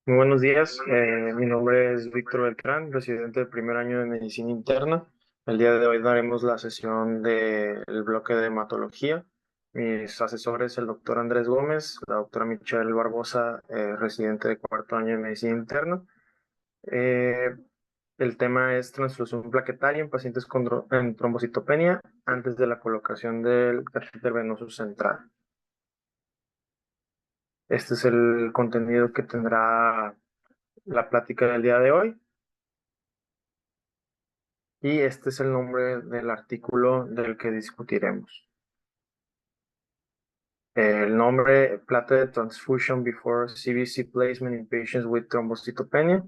Muy buenos días, mi nombre es Víctor Beltrán, residente del primer año de Medicina Interna. El día de hoy daremos la sesión del bloque de hematología. Mis asesores, el doctor Andrés Gómez, la doctora Michelle Barbosa, residente de cuarto año de Medicina Interna. Eh, el tema es transfusión plaquetaria en pacientes con en trombocitopenia antes de la colocación del catéter venoso central. Este es el contenido que tendrá la plática del día de hoy. Y este es el nombre del artículo del que discutiremos. El nombre, Platelet Transfusion Before CVC Placement in Patients with Thrombocytopenia.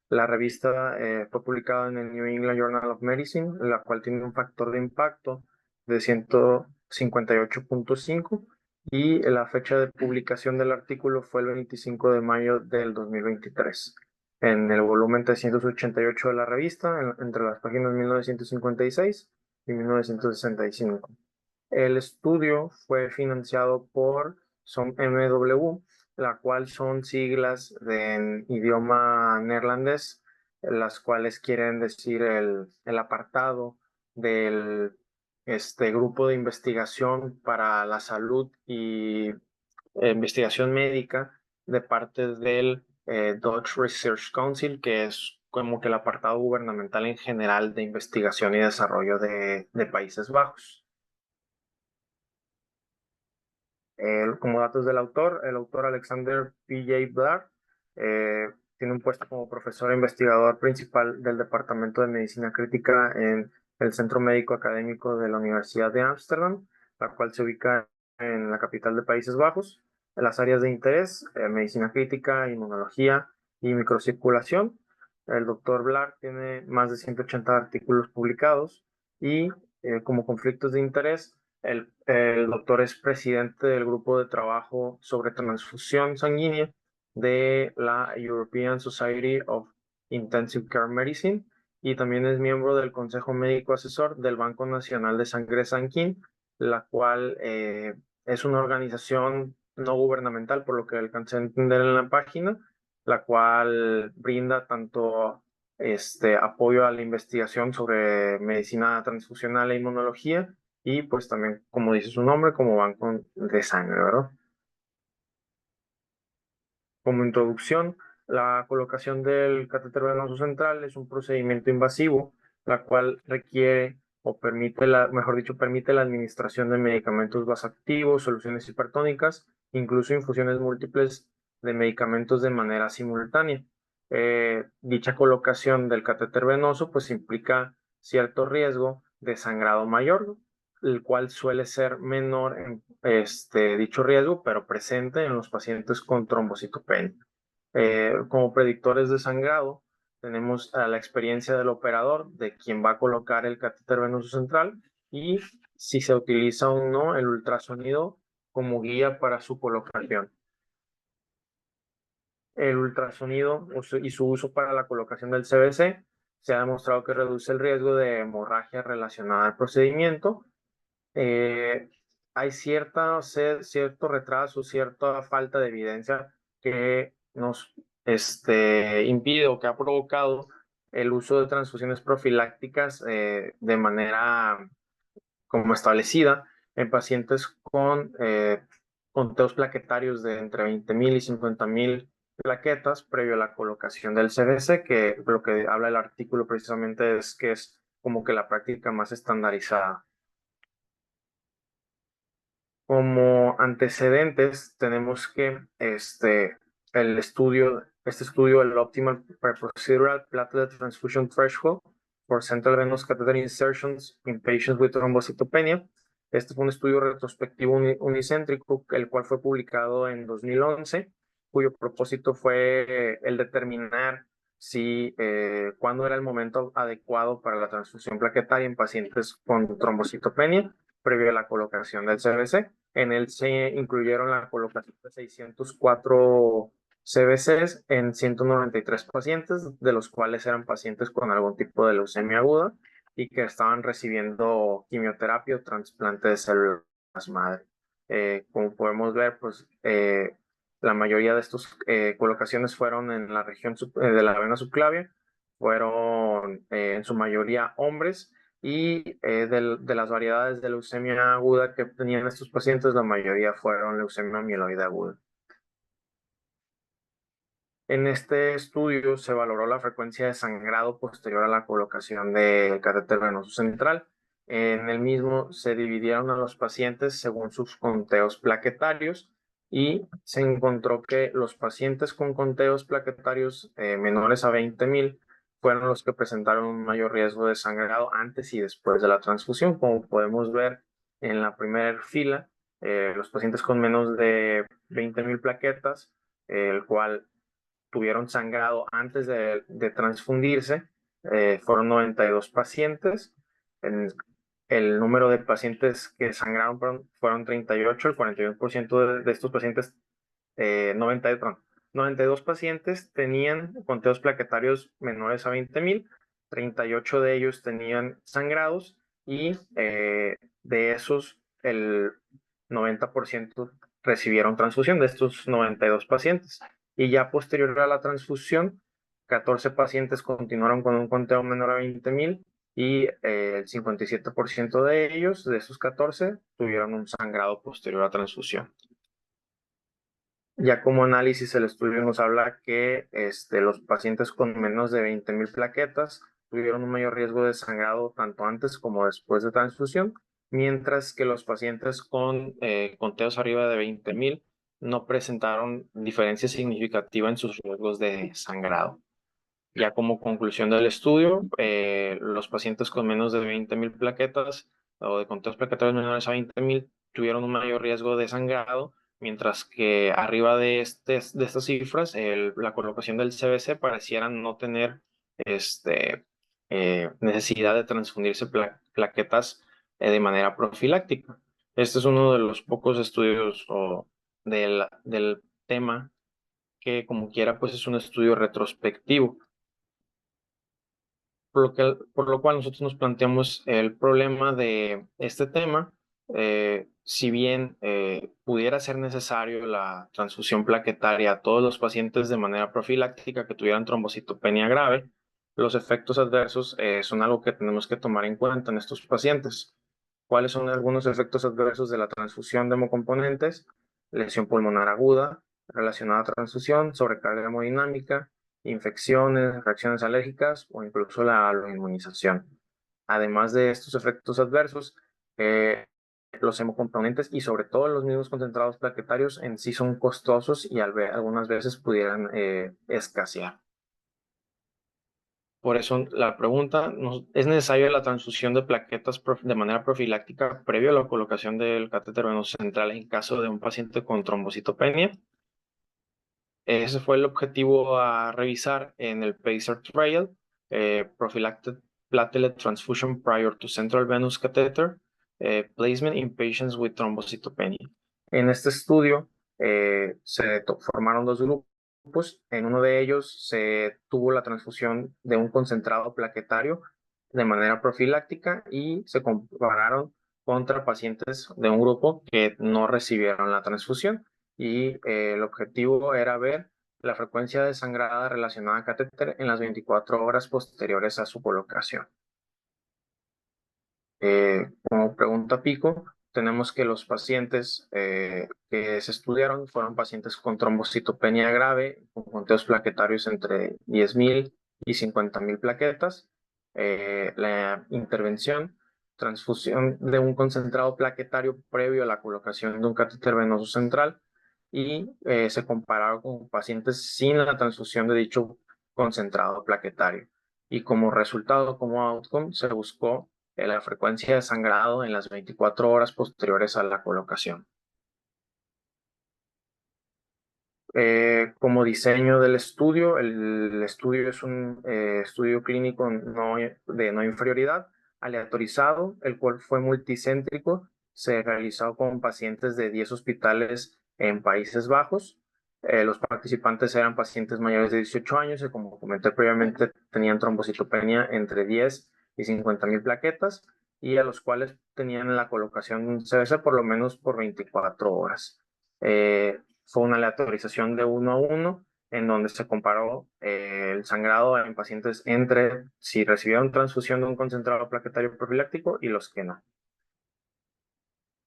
La revista fue publicada en el New England Journal of Medicine, la cual tiene un factor de impacto de 158.5 y la fecha de publicación del artículo fue el 25 de mayo del 2023. En el volumen 388 de la revista, entre las páginas 1956 y 1965. El estudio fue financiado por MW, la cual son siglas en idioma neerlandés, las cuales quieren decir el apartado del grupo de investigación para la salud y investigación médica de parte del Dutch Research Council, que es como que el apartado gubernamental en general de investigación y desarrollo de Países Bajos. Como datos del autor, el autor Alexander P. J. Blair tiene un puesto como profesor e investigador principal del Departamento de Medicina Crítica en el Centro Médico Académico de la Universidad de Ámsterdam, la cual se ubica en la capital de Países Bajos. En las áreas de interés, medicina crítica, inmunología y microcirculación. El doctor Blair tiene más de 180 artículos publicados y como conflictos de interés, el doctor es presidente del grupo de trabajo sobre transfusión sanguínea de la European Society of Intensive Care Medicine y también es miembro del Consejo Médico Asesor del Banco Nacional de Sangre Sanquín, la cual es una organización no gubernamental, por lo que alcancé a entender en la página, la cual brinda tanto apoyo a la investigación sobre medicina transfusional e inmunología y pues también, como dice su nombre, como banco de sangre, ¿verdad? Como introducción, la colocación del catéter venoso central es un procedimiento invasivo, la cual requiere o permite, mejor dicho, permite la administración de medicamentos vasoactivos, soluciones hipertónicas, incluso infusiones múltiples de medicamentos de manera simultánea. Dicha colocación del catéter venoso pues implica cierto riesgo de sangrado mayor, el cual suele ser menor en dicho riesgo, pero presente en los pacientes con trombocitopenia. Como predictores de sangrado, tenemos a la experiencia del operador, de quien va a colocar el catéter venoso central, y si se utiliza o no el ultrasonido como guía para su colocación. El ultrasonido y su uso para la colocación del CBC se ha demostrado que reduce el riesgo de hemorragia relacionada al procedimiento. eh, Hay cierto retraso, cierta falta de evidencia que nos impide o que ha provocado el uso de transfusiones profilácticas de manera como establecida en pacientes con conteos plaquetarios de entre 20.000 y 50.000 plaquetas previo a la colocación del CBC, que lo que habla el artículo precisamente es que es como que la práctica más estandarizada. Como antecedentes, tenemos que este estudio, el Optimal Procedural Platelet Transfusion Threshold for Central Venous Catheter Insertions in Patients with Thrombocytopenia. Este fue un estudio retrospectivo unicéntrico, el cual fue publicado en 2011, cuyo propósito fue el determinar cuándo era el momento adecuado para la transfusión plaquetaria en pacientes con trombocitopenia previo a la colocación del CBC. En él se incluyeron la colocación de 604 CBCs en 193 pacientes, de los cuales eran pacientes con algún tipo de leucemia aguda y que estaban recibiendo quimioterapia o trasplante de células madre. Como podemos ver, pues La mayoría de estas colocaciones fueron en la región de la vena subclavia, fueron en su mayoría hombres, y de las variedades de leucemia aguda que tenían estos pacientes, la mayoría fueron leucemia mieloide aguda. En este estudio se valoró la frecuencia de sangrado posterior a la colocación del catéter venoso central. En el mismo se dividieron a los pacientes según sus conteos plaquetarios, y se encontró que los pacientes con conteos plaquetarios menores a 20,000 fueron los que presentaron un mayor riesgo de sangrado antes y después de la transfusión. Como podemos ver en la primera fila, los pacientes con menos de 20,000 plaquetas, el cual tuvieron sangrado antes de transfundirse, fueron 92 pacientes. El número de pacientes que sangraron fueron 38, el 41% de estos pacientes, 92 pacientes tenían conteos plaquetarios menores a 20,000, 38 de ellos tenían sangrados, y de esos el 90% recibieron transfusión de estos 92 pacientes. Y ya posterior a la transfusión, 14 pacientes continuaron con un conteo menor a 20,000, y el 57% de ellos, de esos 14, tuvieron un sangrado posterior a transfusión. Ya como análisis, el estudio nos habla que los pacientes con menos de 20,000 plaquetas tuvieron un mayor riesgo de sangrado tanto antes como después de transfusión, mientras que los pacientes con conteos arriba de 20,000 no presentaron diferencia significativa en sus riesgos de sangrado. Ya como conclusión del estudio, los pacientes con menos de 20,000 plaquetas o de conteos plaquetarios menores a 20,000 tuvieron un mayor riesgo de sangrado, mientras que arriba de estas cifras, la colocación del CBC pareciera no tener necesidad de transfundirse plaquetas de manera profiláctica. Este es uno de los pocos estudios del tema que, como quiera, pues es un estudio retrospectivo. Por lo cual nosotros nos planteamos el problema de este tema. Si bien pudiera ser necesario la transfusión plaquetaria a todos los pacientes de manera profiláctica que tuvieran trombocitopenia grave, los efectos adversos son algo que tenemos que tomar en cuenta en estos pacientes. ¿Cuáles son algunos efectos adversos de la transfusión de hemocomponentes? Lesión pulmonar aguda relacionada a transfusión, sobrecarga hemodinámica, infecciones, reacciones alérgicas o incluso la inmunización. Además de estos efectos adversos, los hemocomponentes y sobre todo los mismos concentrados plaquetarios en sí son costosos y algunas veces pudieran escasear. Por eso la pregunta, ¿es necesaria la transfusión de plaquetas de manera profiláctica previo a la colocación del catéter venoso central en caso de un paciente con trombocitopenia? Ese fue el objetivo a revisar en el PACER Trial, Prophylactic Platelet Transfusion Prior to Central Venous Catheter, Placement in Patients with Thrombocytopenia. En este estudio se formaron dos grupos. En uno de ellos se tuvo la transfusión de un concentrado plaquetario de manera profiláctica y se compararon contra pacientes de un grupo que no recibieron la transfusión, y el objetivo era ver la frecuencia de sangrada relacionada a catéter en las 24 horas posteriores a su colocación. Como pregunta pico, tenemos que los pacientes que se estudiaron fueron pacientes con trombocitopenia grave, con conteos plaquetarios entre 10,000 y 50,000 plaquetas. La intervención, transfusión de un concentrado plaquetario previo a la colocación de un catéter venoso central, y se compararon con pacientes sin la transfusión de dicho concentrado plaquetario. Y como resultado, como outcome, se buscó la frecuencia de sangrado en las 24 horas posteriores a la colocación. Como diseño del estudio, el estudio es un estudio clínico de no inferioridad, aleatorizado, el cual fue multicéntrico. Se realizó con pacientes de 10 hospitales en Países Bajos. Los participantes eran pacientes mayores de 18 años y, como comenté previamente, tenían trombocitopenia entre 10 y 50,000 plaquetas, y a los cuales tenían la colocación de un CBC por lo menos por 24 horas. fue una aleatorización de 1 a 1, en donde se comparó el sangrado en pacientes entre si recibieron transfusión de un concentrado plaquetario profiláctico y los que no.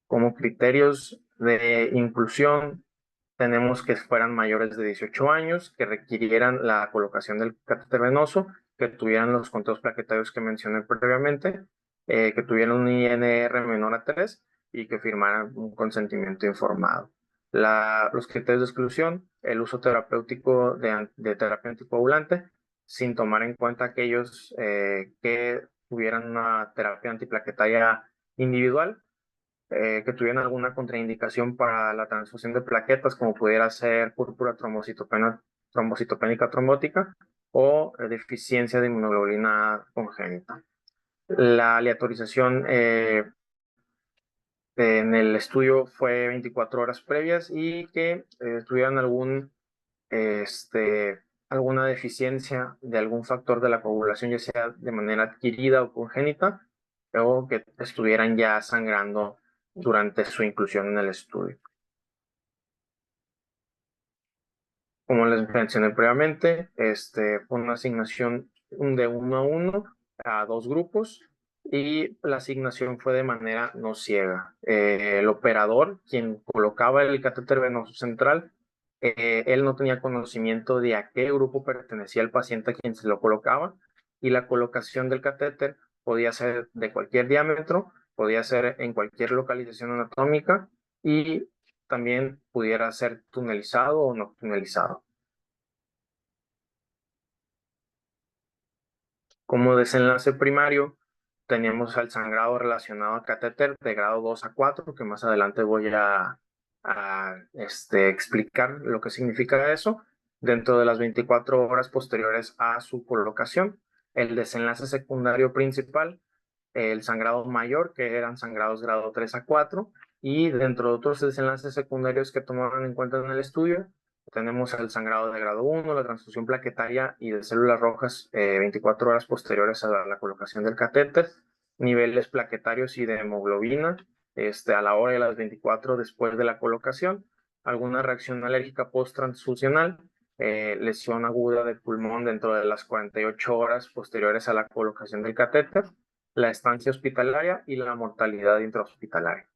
Como criterios de inclusión, tenemos que fueran mayores de 18 años, que requirieran la colocación del catéter venoso, que tuvieran los conteos plaquetarios que mencioné previamente, que tuvieran un INR menor a 3 y que firmaran un consentimiento informado. Los criterios de exclusión: el uso terapéutico de terapia anticoagulante, sin tomar en cuenta aquellos que tuvieran una terapia antiplaquetaria individual, que tuvieran alguna contraindicación para la transfusión de plaquetas, como pudiera ser púrpura trombocitopénica trombótica o deficiencia de inmunoglobulina congénita. La aleatorización en el estudio fue 24 horas previas y que tuvieran alguna deficiencia de algún factor de la coagulación, ya sea de manera adquirida o congénita, o que estuvieran ya sangrando durante su inclusión en el estudio. Como les mencioné previamente, fue una asignación de 1 a 1 a 2 grupos, y la asignación fue de manera no ciega. El operador, quien colocaba el catéter venoso central, él no tenía conocimiento de a qué grupo pertenecía el paciente a quien se lo colocaba, y la colocación del catéter podía ser de cualquier diámetro, podía ser en cualquier localización anatómica, y también pudiera ser tunelizado o no tunelizado. Como desenlace primario, teníamos al sangrado relacionado a catéter de grado 2 a 4, que más adelante voy a explicar lo que significa eso, dentro de las 24 horas posteriores a su colocación. El desenlace secundario principal: el sangrado mayor, que eran sangrados grado 3 a 4, y dentro de otros desenlaces secundarios que tomaron en cuenta en el estudio, tenemos el sangrado de grado 1, la transfusión plaquetaria y de células rojas 24 horas posteriores a la colocación del catéter, niveles plaquetarios y de hemoglobina a la hora de las 24 después de la colocación, alguna reacción alérgica post-transfusional, lesión aguda de pulmón dentro de las 48 horas posteriores a la colocación del catéter, la estancia hospitalaria y la mortalidad intrahospitalaria.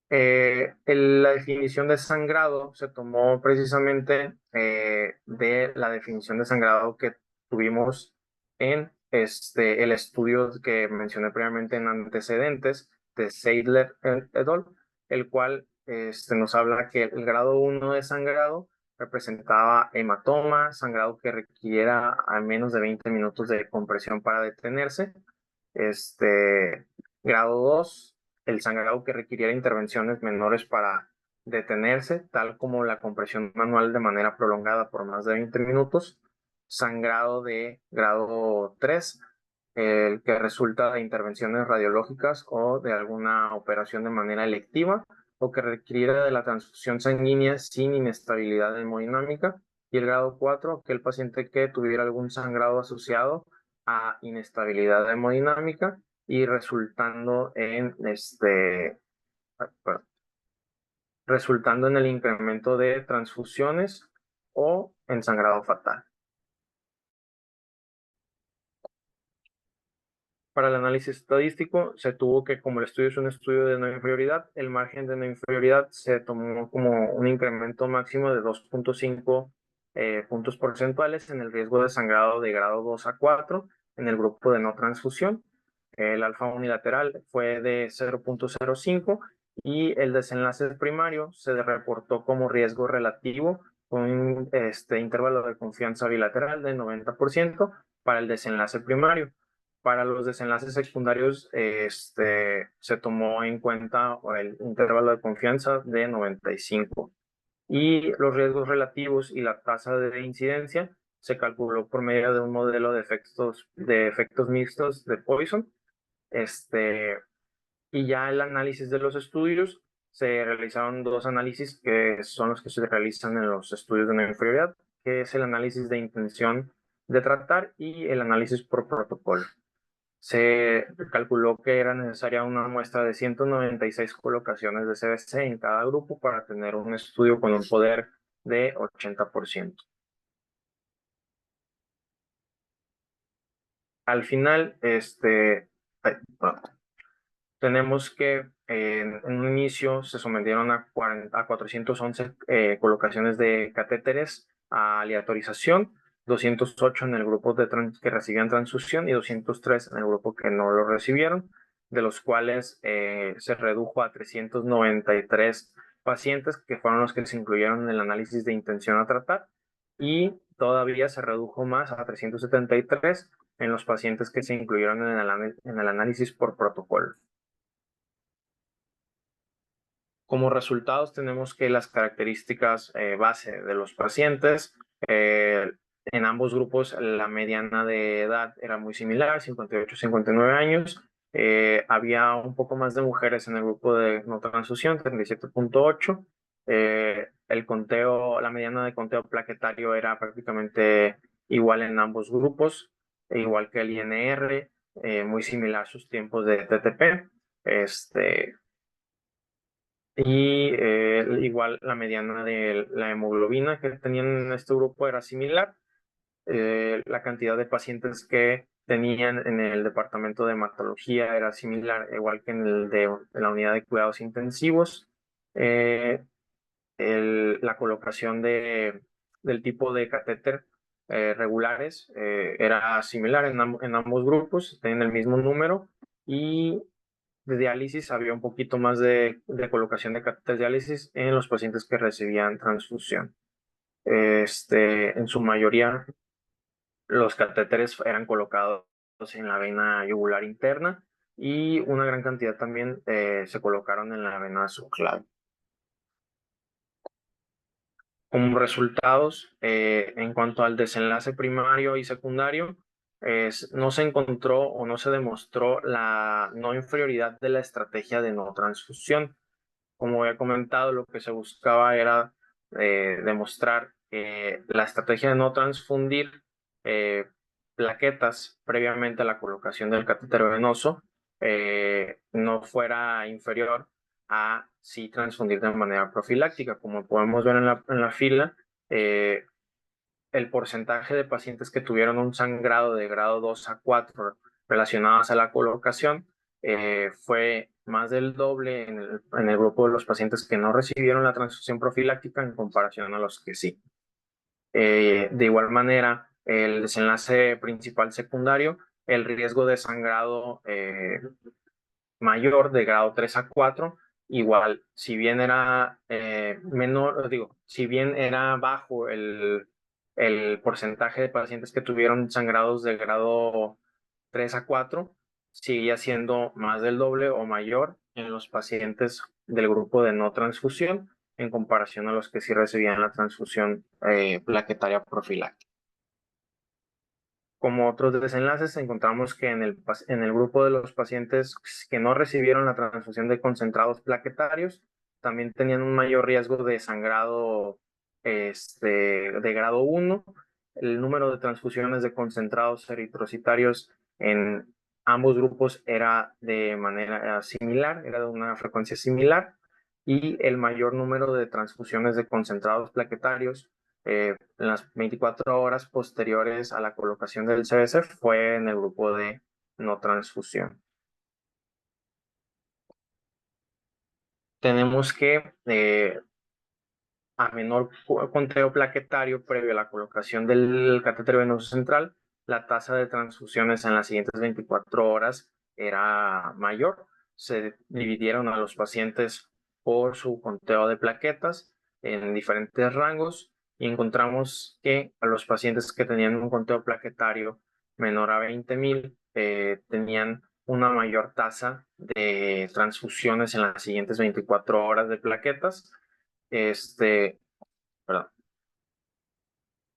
La definición de sangrado se tomó precisamente de la definición de sangrado que tuvimos en el estudio que mencioné previamente en antecedentes de Seidler et al., el cual nos habla que el grado 1 de sangrado representaba hematoma, sangrado que requiera al menos de 20 minutos de compresión para detenerse. Grado 2, el sangrado que requiriera intervenciones menores para detenerse, tal como la compresión manual de manera prolongada por más de 20 minutos. Sangrado de grado 3, el que resulta de intervenciones radiológicas o de alguna operación de manera electiva, o que requiriera de la transfusión sanguínea sin inestabilidad hemodinámica. Y el grado 4, aquel paciente que tuviera algún sangrado asociado a inestabilidad hemodinámica y resultando en el incremento de transfusiones o en sangrado fatal. Para el análisis estadístico se tuvo que, como el estudio es un estudio de no inferioridad, el margen de no inferioridad se tomó como un incremento máximo de 2.5 puntos porcentuales en el riesgo de sangrado de grado 2 a 4 en el grupo de no transfusión. El alfa unilateral fue de 0.05 y el desenlace primario se reportó como riesgo relativo con un intervalo de confianza bilateral de 90% para el desenlace primario. Para los desenlaces secundarios se tomó en cuenta el intervalo de confianza de 95, y los riesgos relativos y la tasa de incidencia se calculó por medio de un modelo de efectos mixtos de Poisson. Y ya el análisis de los estudios: se realizaron 2 análisis que son los que se realizan en los estudios de no inferioridad, que es el análisis de intención de tratar y el análisis por protocolo. se calculó que era necesaria una muestra de 196 colocaciones de CBC en cada grupo para tener un estudio con un poder de 80%. Al final, bueno, tenemos que en un inicio se sometieron a 411 colocaciones de catéteres a aleatorización, 208 en el grupo que recibían transfusión y 203 en el grupo que no lo recibieron, de los cuales se redujo a 393 pacientes, que fueron los que se incluyeron en el análisis de intención a tratar, y todavía se redujo más a 373 en los pacientes que se incluyeron en el análisis por protocolo. Como resultados tenemos que las características base de los pacientes, en ambos grupos la mediana de edad era muy similar, 58-59 años. Había un poco más de mujeres en el grupo de no transfusión, 37.8. El conteo, la mediana de conteo plaquetario era prácticamente igual en ambos grupos, igual que el INR, muy similar sus tiempos de TTP. Y igual la mediana de la hemoglobina que tenían en este grupo era similar. La cantidad de pacientes que tenían en el departamento de hematología era similar, igual que en el de la unidad de cuidados intensivos. Eh, la colocación del tipo de catéter regulares era similar en ambos grupos, tenían el mismo número, y de diálisis había un poquito más de colocación de catéteres de diálisis en los pacientes que recibían transfusión. En su mayoría, los catéteres eran colocados en la vena yugular interna y una gran cantidad también se colocaron en la vena subclaviana. Como resultados, en cuanto al desenlace primario y secundario, no se encontró o no se demostró la no inferioridad de la estrategia de no transfusión. Como he comentado, lo que se buscaba era demostrar que la estrategia de no transfundir eh, plaquetas previamente a la colocación del catéter venoso no fuera inferior a sí transfundir de manera profiláctica. Como podemos ver en la fila, eh, el porcentaje de pacientes que tuvieron un sangrado de grado 2 a 4 relacionados a la colocación fue más del doble en el grupo de los pacientes que no recibieron la transfusión profiláctica en comparación a los que sí. De igual manera, el desenlace principal secundario, el riesgo de sangrado mayor de grado 3 a 4, igual, si bien era menor, digo, si bien era bajo el porcentaje de pacientes que tuvieron sangrados de grado 3 a 4, seguía siendo más del doble o mayor en los pacientes del grupo de no transfusión en comparación a los que sí recibían la transfusión plaquetaria profiláctica. Como otros desenlaces, encontramos que en el grupo de los pacientes que no recibieron la transfusión de concentrados plaquetarios, también tenían un mayor riesgo de sangrado de grado 1. El número de transfusiones de concentrados eritrocitarios en ambos grupos era de manera similar, era de una frecuencia similar, y el mayor número de transfusiones de concentrados plaquetarios en las 24 horas posteriores a la colocación del CBC fue en el grupo de no transfusión. Tenemos que a menor conteo plaquetario previo a la colocación del catéter venoso central, la tasa de transfusiones en las siguientes 24 horas era mayor. Se dividieron a los pacientes por su conteo de plaquetas en diferentes rangos y encontramos que a los pacientes que tenían un conteo plaquetario menor a 20,000 tenían una mayor tasa de transfusiones en las siguientes 24 horas de plaquetas, perdón,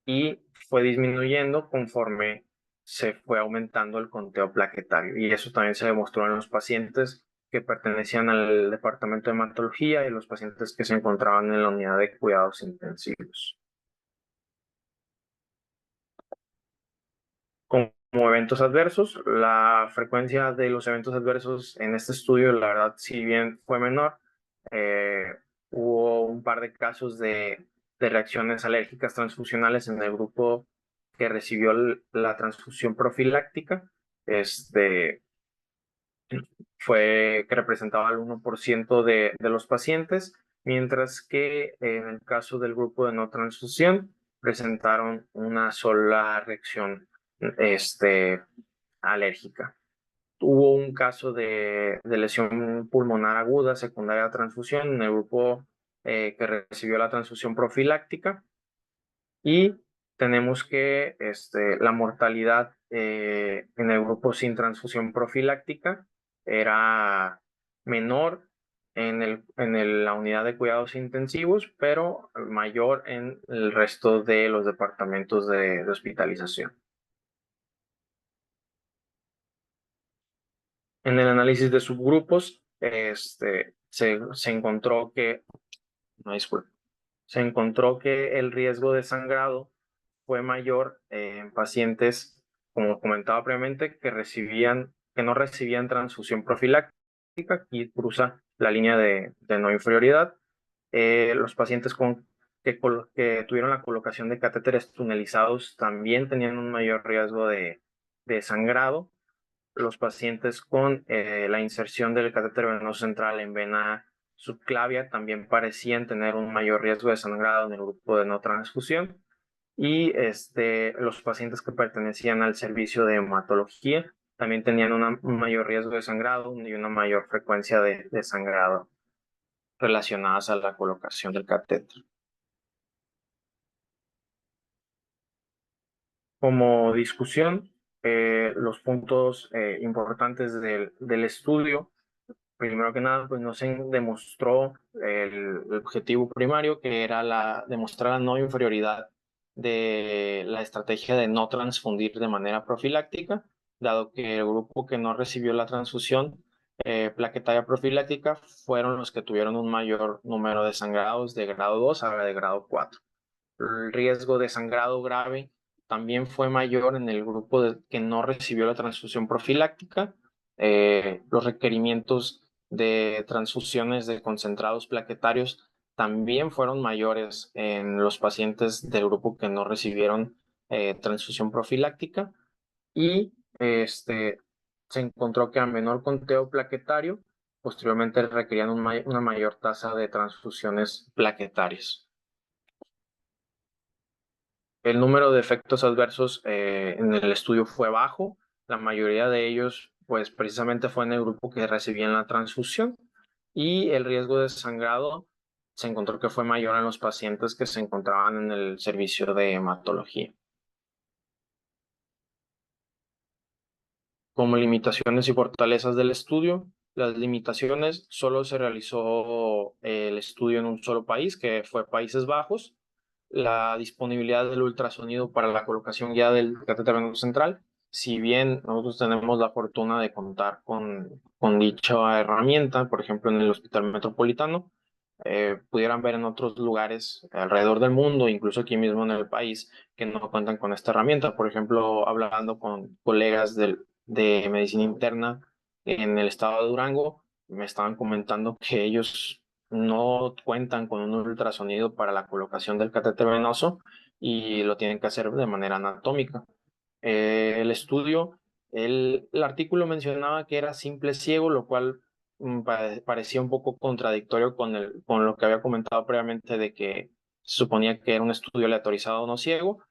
y fue disminuyendo conforme se fue aumentando el conteo plaquetario. Y eso también se demostró en los pacientes que pertenecían al departamento de hematología y los pacientes que se encontraban en la unidad de cuidados intensivos. Como como eventos adversos, la frecuencia de los eventos adversos en este estudio, la verdad, si bien fue menor, eh, hubo un par de casos de reacciones alérgicas transfusionales en el grupo que recibió la transfusión profiláctica. Este fue que representaba el 1% de los pacientes, mientras que en el caso del grupo de no transfusión presentaron una sola reacción alérgica. Hubo un caso de lesión pulmonar aguda secundaria a transfusión en el grupo que recibió la transfusión profiláctica, y tenemos que la mortalidad en el grupo sin transfusión profiláctica era menor la unidad de cuidados intensivos, pero mayor en el resto de los departamentos de hospitalización. En el análisis de subgrupos, se encontró que, no, disculpe, se encontró que el riesgo de sangrado fue mayor en pacientes, como comentaba previamente, que no recibían transfusión profiláctica. Aquí cruza la línea de no inferioridad. Los pacientes que tuvieron la colocación de catéteres tunelizados también tenían un mayor riesgo de sangrado. Los pacientes con la inserción del catéter venoso central en vena subclavia también parecían tener un mayor riesgo de sangrado en el grupo de no transfusión. Y los pacientes que pertenecían al servicio de hematología también tenían un mayor riesgo de sangrado y una mayor frecuencia de sangrado relacionadas a la colocación del catéter. Como discusión, los puntos importantes del estudio: primero que nada, pues no se demostró el objetivo primario, que era demostrar la no inferioridad de la estrategia de no transfundir de manera profiláctica, dado que el grupo que no recibió la transfusión plaquetaria profiláctica fueron los que tuvieron un mayor número de sangrados de grado 2 a de grado 4. El riesgo de sangrado grave también fue mayor en el grupo que no recibió la transfusión profiláctica. Los requerimientos de transfusiones de concentrados plaquetarios también fueron mayores en los pacientes del grupo que no recibieron transfusión profiláctica, y se encontró que a menor conteo plaquetario, posteriormente requerían una mayor tasa de transfusiones plaquetarias. El número de efectos adversos en el estudio fue bajo. La mayoría de ellos, pues precisamente fue en el grupo que recibían la transfusión, y el riesgo de sangrado se encontró que fue mayor en los pacientes que se encontraban en el servicio de hematología. Como limitaciones y fortalezas del estudio: las limitaciones: solo se realizó el estudio en un solo país, que fue Países Bajos. La disponibilidad del ultrasonido para la colocación guiada del catéter venoso central. Si bien nosotros tenemos la fortuna de contar con dicha herramienta, por ejemplo en el Hospital Metropolitano, pudieran ver en otros lugares alrededor del mundo, incluso aquí mismo en el país, que no cuentan con esta herramienta. Por ejemplo, hablando con colegas de medicina interna en el estado de Durango, me estaban comentando que ellos no cuentan con un ultrasonido para la colocación del catéter venoso y lo tienen que hacer de manera anatómica. El estudio, el artículo mencionaba que era simple ciego, lo cual parecía un poco contradictorio con lo que había comentado previamente, de que se suponía que era un estudio aleatorizado no ciego.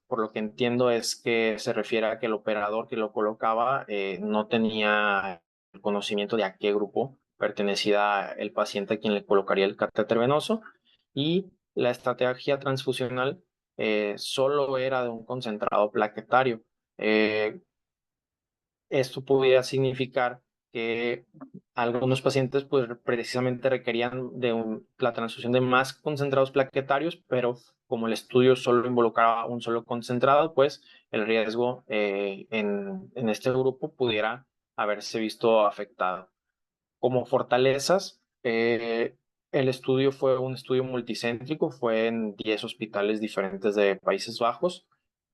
Por lo que entiendo es que se refiere a que el operador que lo colocaba no tenía el conocimiento de a qué grupo pertenecía el paciente a quien le colocaría el catéter venoso, y la estrategia transfusional solo era de un concentrado plaquetario. Eh, Esto pudiera significar que algunos pacientes pues precisamente requerían la transfusión de más concentrados plaquetarios, pero como el estudio solo involucraba un solo concentrado, pues el riesgo en este grupo pudiera haberse visto afectado. Como fortalezas, el estudio fue un estudio multicéntrico, fue en 10 hospitales diferentes de Países Bajos.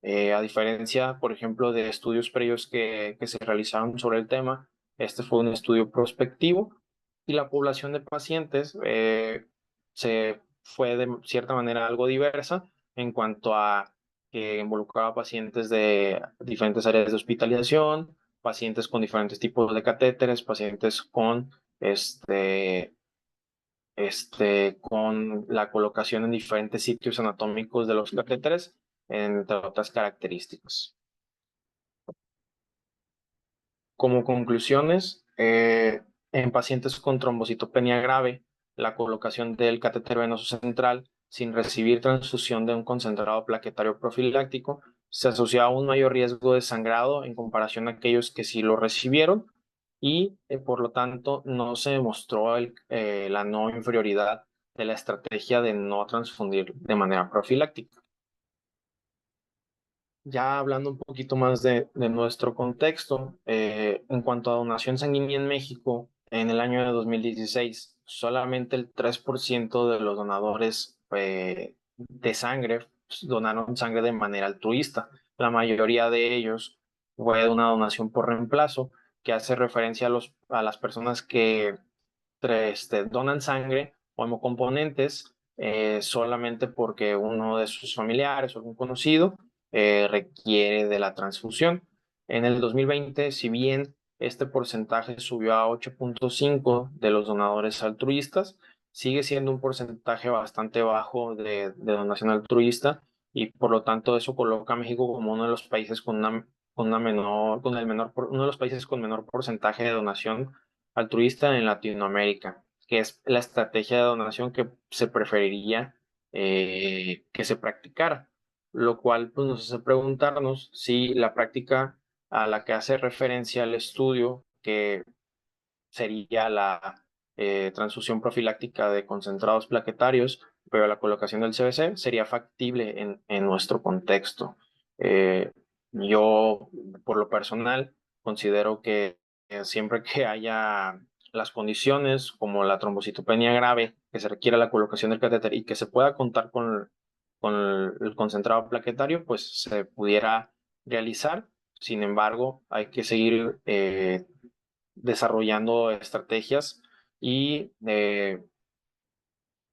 A diferencia, por ejemplo, de estudios previos que se realizaron sobre el tema, este fue un estudio prospectivo y la población de pacientes se fue de cierta manera algo diversa en cuanto a que involucraba pacientes de diferentes áreas de hospitalización, pacientes con diferentes tipos de catéteres, pacientes con con la colocación en diferentes sitios anatómicos de los catéteres, entre otras características. Como conclusiones, en pacientes con trombocitopenia grave, la colocación del catéter venoso central sin recibir transfusión de un concentrado plaquetario profiláctico se asocia a un mayor riesgo de sangrado en comparación a aquellos que sí lo recibieron y por lo tanto no se demostró la no inferioridad de la estrategia de no transfundir de manera profiláctica. Ya hablando un poquito más de nuestro contexto, en cuanto a donación sanguínea en México, en el año de 2016, solamente el 3% de los donadores de sangre donaron sangre de manera altruista. La mayoría de ellos fue una donación por reemplazo, que hace referencia a las personas que donan sangre o hemocomponentes solamente porque uno de sus familiares o algún conocido requiere de la transfusión. En el 2020, si bien este porcentaje subió a 8.5 de los donadores altruistas, sigue siendo un porcentaje bastante bajo de donación altruista y por lo tanto eso coloca a México como uno de los países uno de los países con menor porcentaje de donación altruista en Latinoamérica, que es la estrategia de donación que se preferiría que se practicara, lo cual pues, nos hace preguntarnos si la práctica a la que hace referencia el estudio, que sería la transfusión profiláctica de concentrados plaquetarios, pero la colocación del CBC sería factible en nuestro contexto. Eh, yo, por lo personal, considero que siempre que haya las condiciones como la trombocitopenia grave, que se requiera la colocación del catéter y que se pueda contar con el concentrado plaquetario, pues se pudiera realizar. Sin embargo, hay que seguir desarrollando estrategias y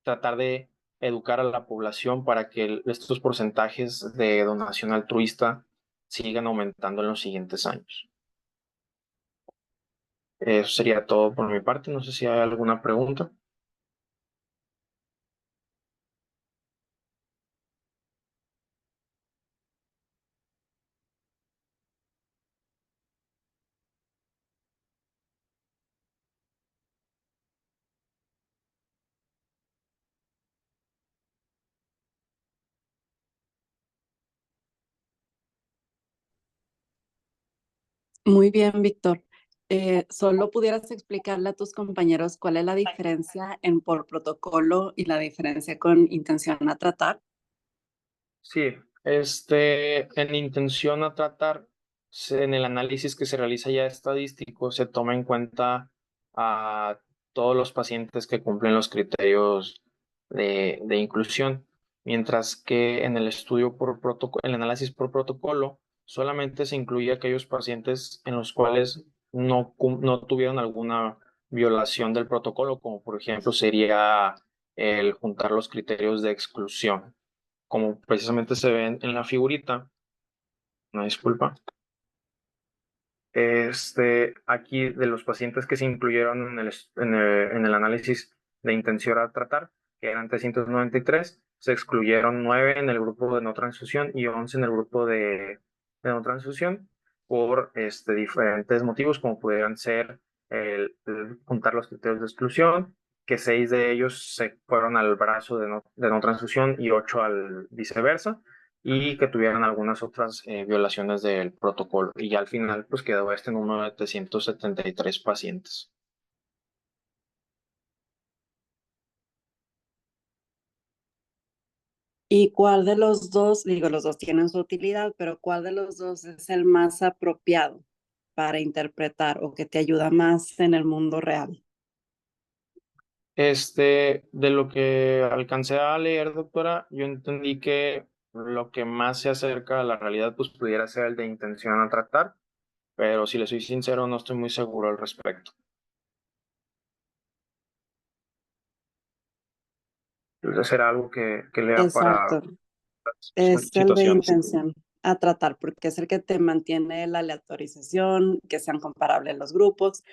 tratar de educar a la población para que estos porcentajes de donación altruista sigan aumentando en los siguientes años. Eso sería todo por mi parte. No sé si hay alguna pregunta. Muy bien, Víctor. ¿Solo pudieras explicarle a tus compañeros cuál es la diferencia en por protocolo y la diferencia con intención a tratar? Sí, en intención a tratar, en el análisis que se realiza ya estadístico, se toma en cuenta a todos los pacientes que cumplen los criterios de inclusión, mientras que en el estudio por protocolo, el análisis por protocolo, solamente se incluye aquellos pacientes en los cuales no tuvieron alguna violación del protocolo, como por ejemplo sería el juntar los criterios de exclusión como precisamente se ve en la figurita, una disculpa. Aquí de los pacientes que se incluyeron en el análisis de intención a tratar, que eran 393, se excluyeron 9 en el grupo de no transfusión y 11 en el grupo de no transfusión por diferentes motivos, como pudieran ser el juntar los criterios de exclusión, que 6 de ellos se fueron al brazo de no transfusión y 8 al viceversa y que tuvieran algunas otras violaciones del protocolo. Y ya al final pues quedó este número de 373 pacientes. ¿Y cuál de los dos, digo, los dos tienen su utilidad, pero cuál de los dos es el más apropiado para interpretar o que te ayuda más en el mundo real? De lo que alcancé a leer, doctora, yo entendí que lo que más se acerca a la realidad, pues pudiera ser el de intención a tratar, pero si le soy sincero, no estoy muy seguro al respecto. Entonces será algo que lea para Exacto, es el de situaciones. intención a tratar, porque es el que te mantiene la aleatorización, que sean comparables los grupos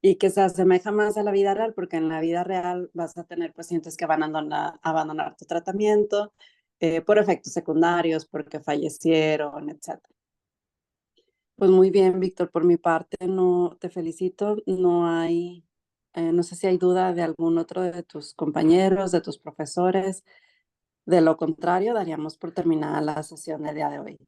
y que se asemeja más a la vida real, porque en la vida real vas a tener pacientes que van a abandonar tu tratamiento por efectos secundarios, porque fallecieron, etcétera. Pues muy bien, Víctor, por mi parte no te felicito, no hay, no sé si hay duda de algún otro de tus compañeros, de tus profesores. De lo contrario, daríamos por terminada la sesión del día de hoy.